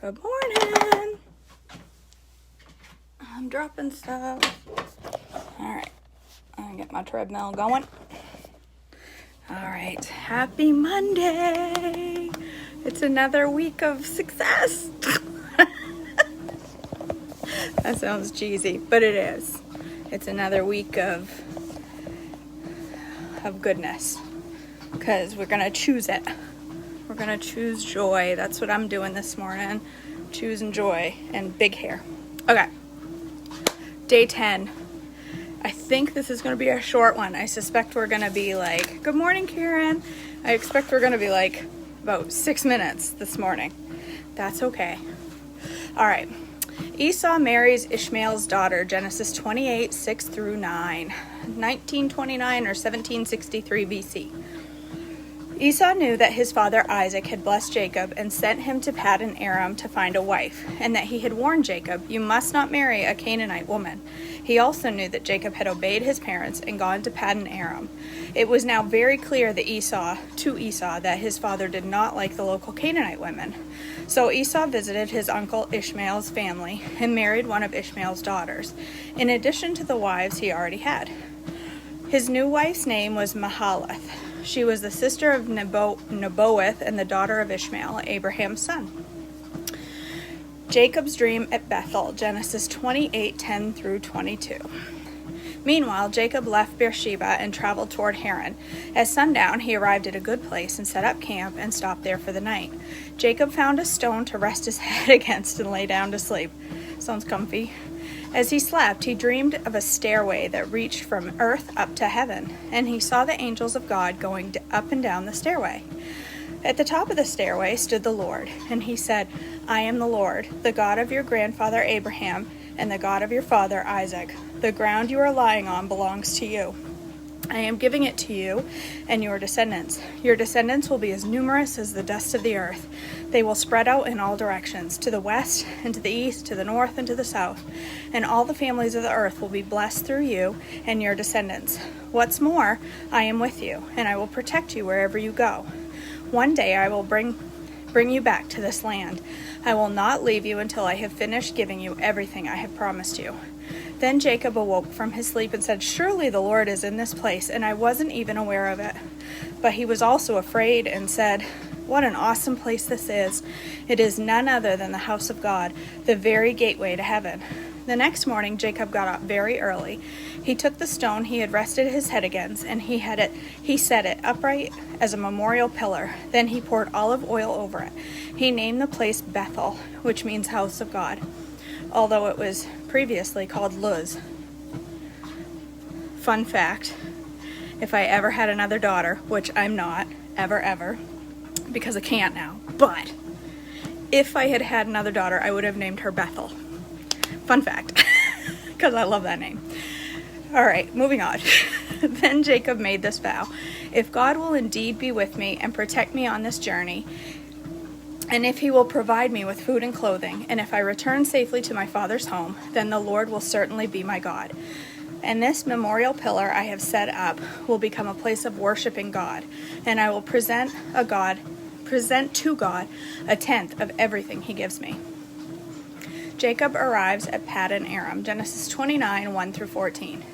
Good morning. I'm dropping stuff. Alright, I'm gonna get my treadmill going. Alright, happy Monday. It's another week of success. That sounds cheesy, but it is. It's another week of goodness, because we're gonna choose it. We're gonna choose joy. That's what I'm doing this morning. Choosing joy and big hair. Okay. Day 10. I think this is gonna be a short one. I suspect we're gonna be like, good morning, Karen. I expect we're gonna be like about 6 minutes this morning. That's okay. All right. Esau marries Ishmael's daughter, Genesis 28, 6 through 9, 1929 or 1763 BC. Esau knew that his father Isaac had blessed Jacob and sent him to Paddan Aram to find a wife, and that he had warned Jacob, "You must not marry a Canaanite woman." He also knew that Jacob had obeyed his parents and gone to Paddan Aram. It was now very clear to Esau that his father did not like the local Canaanite women. So Esau visited his uncle Ishmael's family and married one of Ishmael's daughters, in addition to the wives he already had. His new wife's name was Mahalath. She was the sister of Nebaioth and the daughter of Ishmael, Abraham's son. Jacob's dream at Bethel, Genesis 28, 10 through 22. Meanwhile, Jacob left Beersheba and traveled toward Haran. At sundown, he arrived at a good place and set up camp and stopped there for the night. Jacob found a stone to rest his head against and lay down to sleep. Sounds comfy. As he slept, he dreamed of a stairway that reached from earth up to heaven, and he saw the angels of God going up and down the stairway. At the top of the stairway stood the Lord, and he said, "I am the Lord, the God of your grandfather Abraham, and the God of your father Isaac. The ground you are lying on belongs to you. I am giving it to you and your descendants. Your descendants will be as numerous as the dust of the earth. They will spread out in all directions, to the west and to the east, to the north and to the south. And all the families of the earth will be blessed through you and your descendants. What's more, I am with you, and I will protect you wherever you go. One day I will bring you back to this land. I will not leave you until I have finished giving you everything I have promised you." Then Jacob awoke from his sleep and said, "Surely the Lord is in this place, and I wasn't even aware of it." But he was also afraid and said, "What an awesome place this is. It is none other than the house of God, the very gateway to heaven." The next morning Jacob got up very early. He took the stone he had rested his head against, and he set it upright as a memorial pillar. Then he poured olive oil over it. He named the place Bethel, which means house of God, although it was previously called Luz. Fun fact, if I ever had another daughter, which I'm not, ever, because I can't now, but if I had had another daughter, I would have named her Bethel. Fun fact, because I love that name. All right, moving on. Then Jacob made this vow: "If God will indeed be with me and protect me on this journey, and if he will provide me with food and clothing, and if I return safely to my father's home, then the Lord will certainly be my God. And this memorial pillar I have set up will become a place of worshiping God, and I will present to God a tenth of everything he gives me." Jacob arrives at Paddan Aram, Genesis 29, 1 through 14.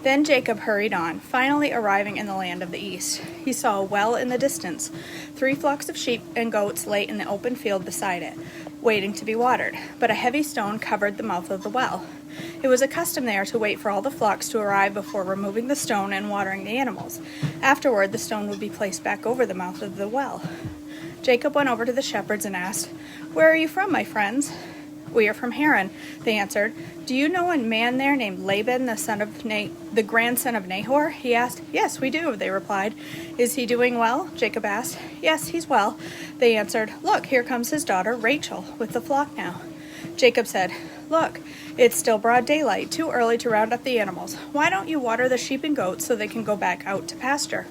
Then Jacob hurried on, finally arriving in the land of the east. He saw a well in the distance. 3 flocks of sheep and goats lay in the open field beside it, waiting to be watered, but a heavy stone covered the mouth of the well. It was a custom there to wait for all the flocks to arrive before removing the stone and watering the animals. Afterward, the stone would be placed back over the mouth of the well. Jacob went over to the shepherds and asked, "Where are you from, my friends?" "We are from Haran," they answered. "Do you know a man there named Laban, the grandson of Nahor?" he asked. "Yes, we do," they replied. "Is he doing well?" Jacob asked. "Yes, he's well," they answered. "Look, here comes his daughter Rachel with the flock now." Jacob said, "Look, it's still broad daylight, too early to round up the animals. Why don't you water the sheep and goats so they can go back out to pasture?"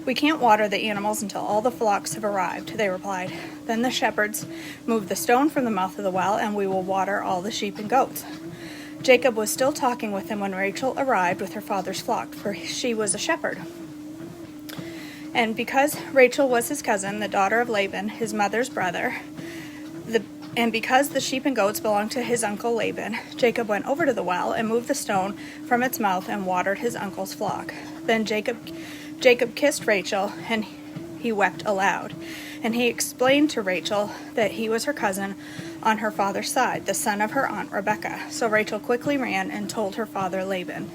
"We can't water the animals until all the flocks have arrived," they replied. "Then the shepherds move the stone from the mouth of the well, and we will water all the sheep and goats." Jacob was still talking with him when Rachel arrived with her father's flock, for she was a shepherd. And because Rachel was his cousin, the daughter of Laban, his mother's brother, And because the sheep and goats belonged to his uncle Laban, Jacob went over to the well and moved the stone from its mouth and watered his uncle's flock. Then Jacob kissed Rachel, and he wept aloud. And he explained to Rachel that he was her cousin on her father's side, the son of her aunt Rebekah. So Rachel quickly ran and told her father Laban.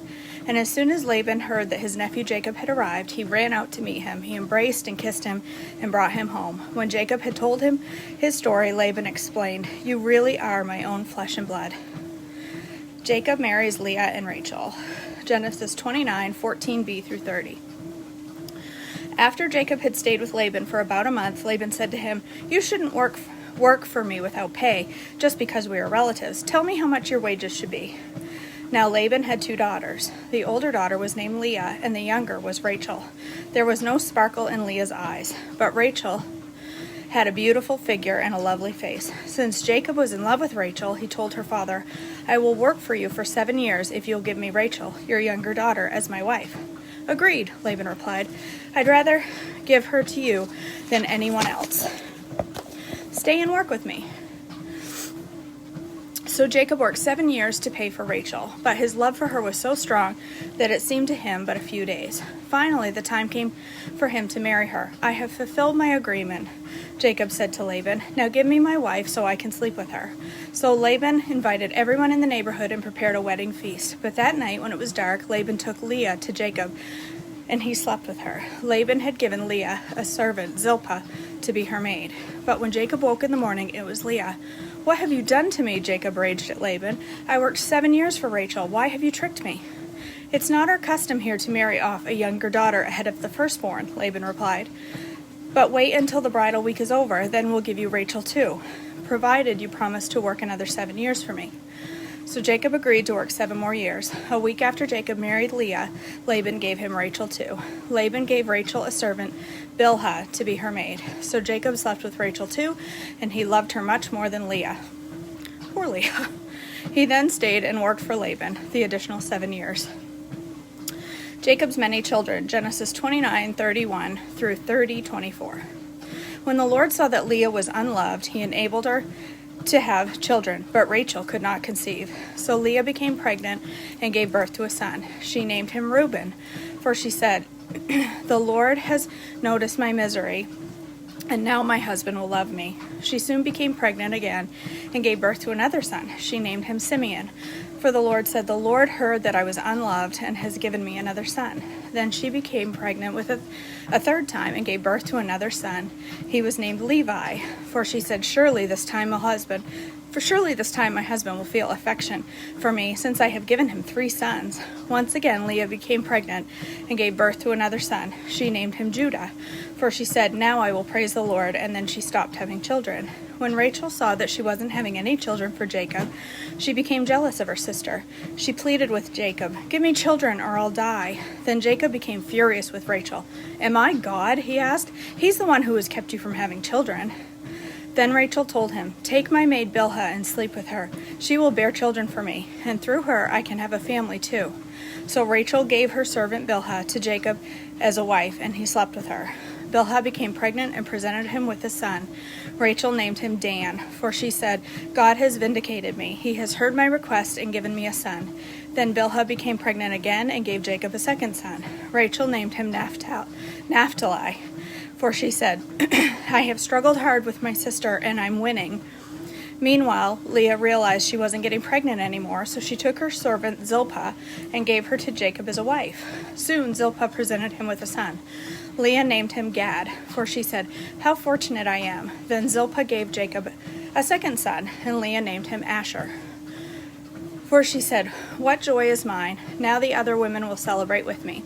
And as soon as Laban heard that his nephew Jacob had arrived, he ran out to meet him. He embraced and kissed him and brought him home. When Jacob had told him his story, Laban explained, "You really are my own flesh and blood." Jacob marries Leah and Rachel. Genesis 29:14b through 30. After Jacob had stayed with Laban for about a month, Laban said to him, "You shouldn't work for me without pay, just because we are relatives. Tell me how much your wages should be." Now Laban had 2 daughters. The older daughter was named Leah, and the younger was Rachel. There was no sparkle in Leah's eyes, but Rachel had a beautiful figure and a lovely face. Since Jacob was in love with Rachel, he told her father, "I will work for you for 7 years if you'll give me Rachel, your younger daughter, as my wife." "Agreed," Laban replied. "I'd rather give her to you than anyone else. Stay and work with me." So Jacob worked 7 years to pay for Rachel, but his love for her was so strong that it seemed to him but a few days. Finally, the time came for him to marry her. "I have fulfilled my agreement," Jacob said to Laban. "Now give me my wife so I can sleep with her." So Laban invited everyone in the neighborhood and prepared a wedding feast. But that night, when it was dark, Laban took Leah to Jacob, and he slept with her. Laban had given Leah a servant, Zilpah, to be her maid. But when Jacob woke in the morning, it was Leah. "What have you done to me?" Jacob raged at Laban. "I worked 7 years for Rachel. Why have you tricked me?" "It's not our custom here to marry off a younger daughter ahead of the firstborn," Laban replied. "But wait until the bridal week is over, then we'll give you Rachel too, provided you promise to work another 7 years for me." So Jacob agreed to work 7 more years. A week after Jacob married Leah, Laban gave him Rachel too. Laban gave Rachel a servant, Bilhah, to be her maid. So Jacob slept with Rachel too, and he loved her much more than Leah. Poor Leah. He then stayed and worked for Laban the additional 7 years. Jacob's many children, Genesis 29:31 through 30:24. When the Lord saw that Leah was unloved, he enabled her to have children, but Rachel could not conceive. So Leah became pregnant and gave birth to a son. She named him Reuben, for she said, "The Lord has noticed my misery, and now my husband will love me." She soon became pregnant again and gave birth to another son. She named him Simeon, for the Lord said, "The Lord heard that I was unloved and has given me another son." Then she became pregnant with a third time and gave birth to another son. He was named Levi, for she said, surely this time my husband will feel affection for me, since I have given him 3 sons. Once again Leah became pregnant and gave birth to another son. She named him Judah, for she said, "Now I will praise the Lord," and then she stopped having children. When Rachel saw that she wasn't having any children for Jacob, she became jealous of her sister. She pleaded with Jacob, "Give me children or I'll die." Then Jacob became furious with Rachel. "Am I God?" he asked. "He's the one who has kept you from having children." Then Rachel told him, "Take my maid Bilhah and sleep with her. She will bear children for me, and through her I can have a family too." So Rachel gave her servant Bilhah to Jacob as a wife, and he slept with her. Bilhah became pregnant and presented him with a son. Rachel named him Dan, for she said, "God has vindicated me. He has heard my request and given me a son." Then Bilhah became pregnant again and gave Jacob a second son. Rachel named him Naphtali, for she said, "I have struggled hard with my sister, and I'm winning." Meanwhile, Leah realized she wasn't getting pregnant anymore, so she took her servant Zilpah and gave her to Jacob as a wife. Soon Zilpah presented him with a son. Leah named him Gad, for she said, "How fortunate I am." Then Zilpah gave Jacob a second son, and Leah named him Asher, for she said, "What joy is mine! Now the other women will celebrate with me."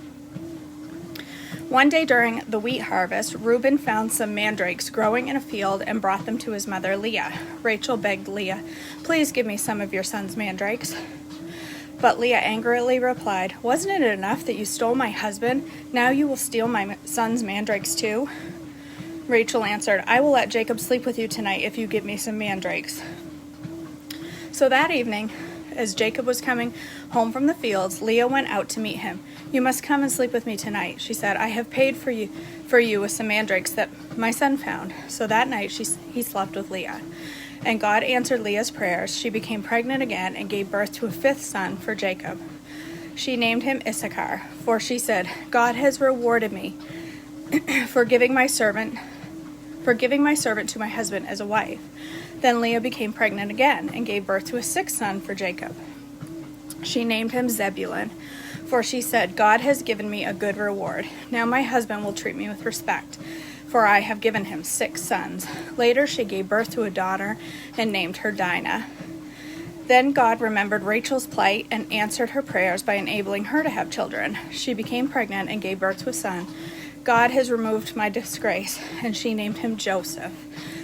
One day during the wheat harvest, Reuben found some mandrakes growing in a field and brought them to his mother Leah. Rachel begged Leah, "Please give me some of your son's mandrakes." But Leah angrily replied, "Wasn't it enough that you stole my husband? Now you will steal my son's mandrakes too?" Rachel answered, "I will let Jacob sleep with you tonight if you give me some mandrakes." So that evening, as Jacob was coming home from the fields, Leah went out to meet him. "You must come and sleep with me tonight," she said. "I have paid for you with some mandrakes that my son found." So that night he slept with Leah. And God answered Leah's prayers. She became pregnant again and gave birth to a fifth son for Jacob. She named him Issachar, for she said, God has rewarded me for giving my servant to my husband as a wife. Then Leah became pregnant again and gave birth to a sixth son for Jacob. She named him Zebulun, for she said, God has given me a good reward. Now my husband will treat me with respect, for I have given him 6 sons. Later she gave birth to a daughter and named her Dinah. Then God remembered Rachel's plight and answered her prayers by enabling her to have children. She became pregnant and gave birth to a son. God has removed my disgrace, and she named him Joseph,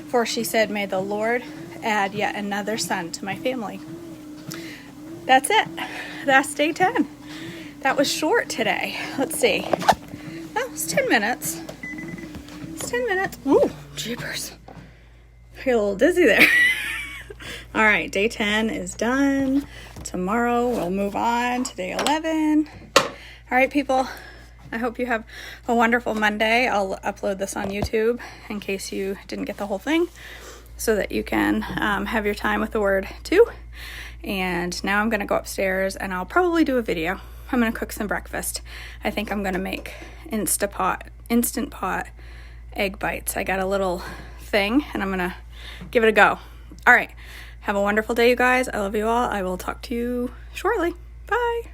for she said, may the Lord add yet another son to my family. That's it. That's day 10. That was short today. Let's see. Oh, it's 10 minutes. It's 10 minutes. Ooh, jeepers. I feel a little dizzy there. All right, day 10 is done. Tomorrow we'll move on to day 11. All right, people. I hope you have a wonderful Monday. I'll upload this on YouTube in case you didn't get the whole thing, so that you can have your time with the Word too. And now I'm going to go upstairs and I'll probably do a video. I'm going to cook some breakfast. I think I'm going to make Instant Pot egg bites. I got a little thing and I'm going to give it a go. All right. Have a wonderful day, you guys. I love you all. I will talk to you shortly. Bye.